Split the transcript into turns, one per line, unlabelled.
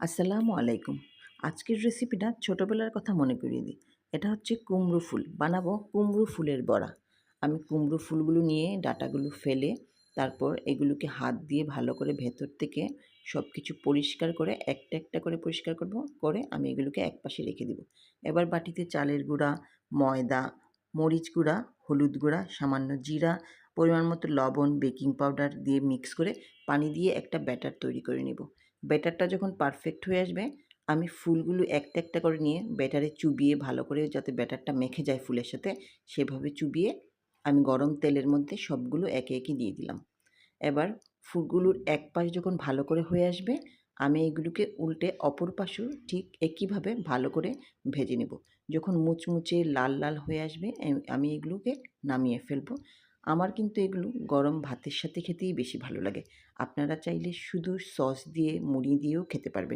আসসালামু আলাইকুম। আজকের রেসিপিটা ছোটোবেলার কথা মনে করিয়ে দিই। এটা হচ্ছে কুমড়ো ফুল, বানাবো কুমড়ো ফুলের বড়া। আমি কুমড়ো ফুলগুলো নিয়ে ডাঁটাগুলো ফেলে তারপর এগুলোকে হাত দিয়ে ভালো করে ভেতর থেকে সব কিছু পরিষ্কার করে একটা একটা করে পরিষ্কার করব, করে আমি এগুলোকে একপাশে রেখে দিব। এবার বাটিতে চালের গুঁড়া, ময়দা, মরিচ গুঁড়া, হলুদ গুঁড়া, সামান্য জিরা, পরিমাণ মতো লবণ, বেকিং পাউডার দিয়ে মিক্স করে পানি দিয়ে একটা ব্যাটার তৈরি করে নেব। ব্যাটারটা যখন পারফেক্ট হয়ে আসবে, আমি ফুলগুলো একটা একটা করে নিয়ে ব্যাটারে চুবিয়ে ভালো করে যাতে ব্যাটারটা মেখে যায় ফুলের সাথে, সেভাবে চুবিয়ে আমি গরম তেলের মধ্যে সবগুলো একে একে দিয়ে দিলাম। এবার ফুলগুলোর এক পাশ যখন ভালো করে হয়ে আসবে, আমি এগুলোকে উল্টে অপর পাশেও ঠিক একইভাবে ভালো করে ভেজে নেব। যখন মুচমুচে লাল লাল হয়ে আসবে, আমি এগুলোকে নামিয়ে ফেলবো। আমার কিন্তু এগুলো গরম ভাতের সাথে খেতেই বেশি ভালো লাগে। আপনারা চাইলে শুধু সস দিয়ে, মুড়ি দিয়েও খেতে পারবেন।